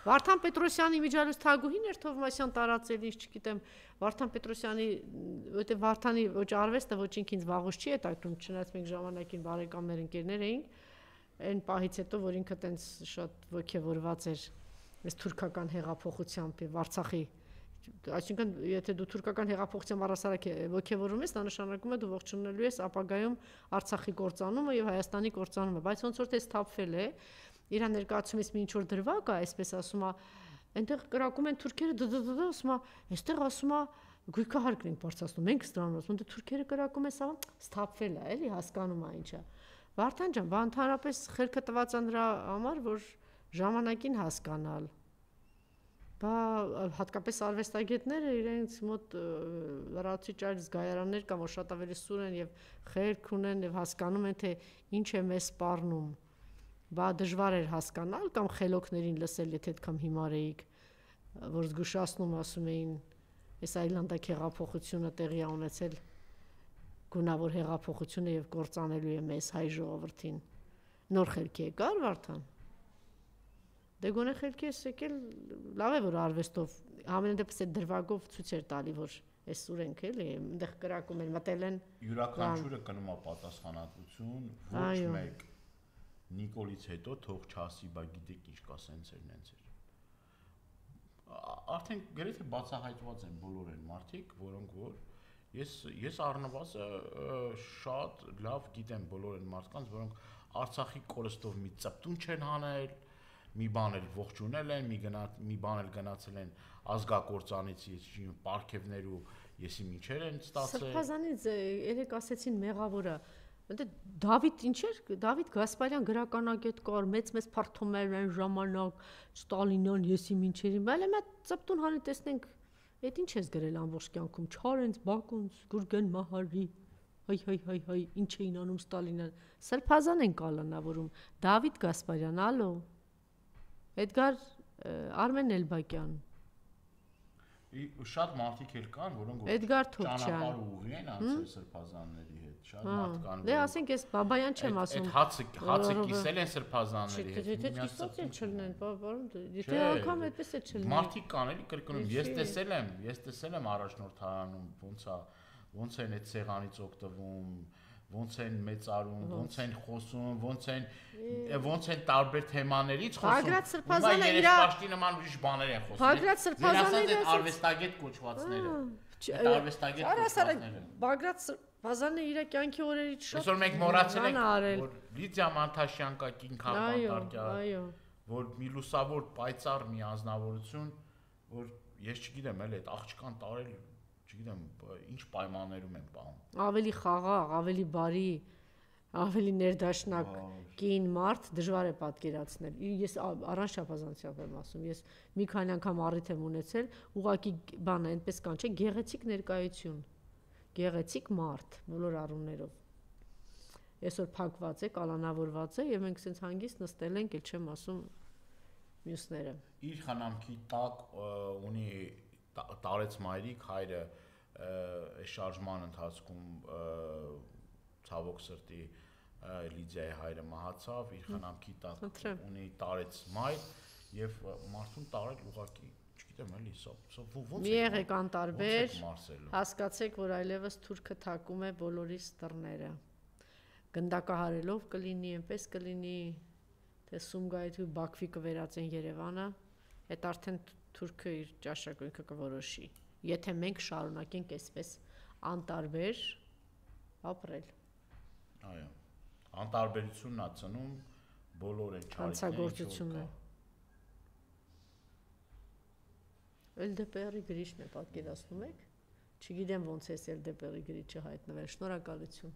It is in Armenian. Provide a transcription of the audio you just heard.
Վարդան Պետրոսյանի իմիջիալույս թագուհին էր Թովմասյան տարածել, ինչ չգիտեմ, Վարդան Պետրոսյանի, որտեղ Վարդանի ոչ արվեստը, ոչ ինքն վաղուց չի հետաքրում, չնայած մենք ժամանակին բարեկամներ ընկերներ էինք, այն պահից հետո, որ ինքը տենց շատ ոգևորված էր այս թուրքական հեղափոխությամբ եւ Արցախի, այսինքն եթե դու թուրքական հեղափոխությամբ առասարակ ոգևորում ես, դա նշանակում է դու ողջունելու ես ապագայում Արցախի կործանումը եւ Հայաստանի կործանումը, բայց ոնց որ թե սթափվել է, իրան ներկայացում ես մի ինչ որ դրվագ է, այսպես ասում է, այնտեղ կրակում են թուրքերը, ասում է, այստեղ ասում է գույքահարկն ենք բարձրացնում, մենք ստանում ասում, դե թուրքերը կրակում են, սա սթափվել է, էլի հասկանում է ինչա։ Վարդան ջան, բա ընդհանրապես խելքը տված է նրա համար, որ ժամանակին հասկանալ։ Բա հատկապես արվեստագետները իրենց մոտ լրացուցիչ այլ զգայարաններ կան, որ շատ ավելի սուր են եւ խելք ունեն եւ հասկանում են թե ինչ է մեզ սպառնում։ Բա դժվար էր հասկանալ կամ խելոքներին լսել, եթե այդքան հիմար էիք, որ զգուշացնում ասում էին, այս այլանդակ հեղափոխությունը տեղի է ունեցել գունավոր հեղափոխությունը եւ կործանելու է մեզ հայ ժողովրդին։ Նոր խելքի եկար Վարդան։ Դե գոնե խելքի էս եկել, լավ է որ արվեստով, ամեն դեպս այդ դրվագով ցույց էր տալի, որ այս ուր ենք էլի, այնտեղ կրակում են, մտել են։ Յուրաքանչյուրը կնում է պատասխանատվություն, ոչ մեկ Նիկոլից հետո թող չասի, բա գիտեք ինչ կա, սենց էր։ Արդեն գրեթե բացահայտված են բոլոր այն մարդիկ, որոնք որ ես առնվազն շատ լավ գիտեմ բոլոր այն մարդկանց, որոնք Արցախի կորստով մի ծպտուն չեն հանել, մի բան էլ ողջունել են, մի բան էլ գնացել են ազգակործանից, պարգևներ ու եսի միջեր են ստացել։ Սրբազանից երեք ասեցին մեղավորը, Դավիթ ինչ էր, Դավիթ Գասպարյան գրականագետ կար, մեծ փարթոմեր այն ժամանակ, Ստալինյան եսի միջերին, բայց հիմա ծպտուն հանի տեսնենք, այդ ինչ ես գրել ամբողջ կյանքում, Չարենց, Բակոնց, Գուրգեն Մահարի, հայ, ինչ էին անում Ստալինյան, Սրբազան են կալանավորում, Դավիթ Գասպարյան, ալո, Էդգար Արմեն Էլբակյան, շատ մարդիկ էլ կան, որոնք Էդգար Թոքչյան, ճանապարհ ուղի են անցել սրբազանների հետ, շատ մարդ կան։ Դե ասենք ես Բաբայան չեմ ասում։ Այդ հացը կիսել են սրբազանների հետ։ Եթե կիսած են չլնեն, բարոն, եթե անգամ այդպես է չլնեն։ Մարդիկ կան էլի կրկնում, ես տեսել եմ առաջնորդարանում, ոնց են այդ սեղանից օգտվում, ոնց են մեծարում, ոնց են խոսում, ոնց են տարբեր թեմաներից խոսում։ Բագրատ Սրբազանը իր պաշտի նման ուրիշ բաներ են խոսում։ Բագրատ Սրբազանը արվեստագետ կոչվածները։ Այդ արվեստագետ կոչվածները։ Բագրատ Սրբազանը իր կյանքի օրերից շատ Այսօր մենք մոռացել ենք, որ Լիդիա Մանթաշյան կա կինքան Պանտարկյալ, որ մի լուսավոր պայծառ մի անձնավորություն, որ ես չգիտեմ, էլ այդ աղջկան տարել չգիտեմ, ինչ պայմաններում են պահում։ Ավելի խաղաղ, ավելի բարի, ավելի ներդաշնակ կին մարդ դժվար է պատկերացնել։ Ես առանց շապազանցիով եմ ասում, ես մի քանի անգամ առիթ եմ ունեցել, ուղղակի բանը այնպես կան, չէ, գեղեցիկ ներկայություն, գեղեցիկ մարդ բոլոր առումներով։ Այսօր փակված է, կալանավորված է եւ մենք սենց հանգիստ նստել ենք, էլ չեմ ասում մյուսները։ Իր խնամքի տակ ունի տարեց մայրիկ հայրը այս շարժման ընթացքում ցավոք սրտի Լիդիայի հայրը մահացավ, իր խնամքի տակ ունի տարեց մայր եւ մարդուն տարել ուղակի, չգիտեմ էլի, ոնց մի եղեք անտարբեր, հասկացեք, որ այլևս թուրքը թակում է բոլորի ստռները։ Գնդակահարելով կլինի, այնպես կլինի, թե Սումգայիթ ու Բաքվի կվերածեն Երևանը, այդ արդեն թուրքը իր ճաշակույնքը կորոշի։ Եթե մենք շարունակենք այսպես անտարբեր ապրել։ Այո։ Անտարբերությունն է ծնում բոլոր այն չարիքները։ LDPR-ի գրիչն է պատկերացնում եք։ Չգիտեմ ոնց է LDPR-ի գրիչը հայտնվել։ Շնորհակալություն։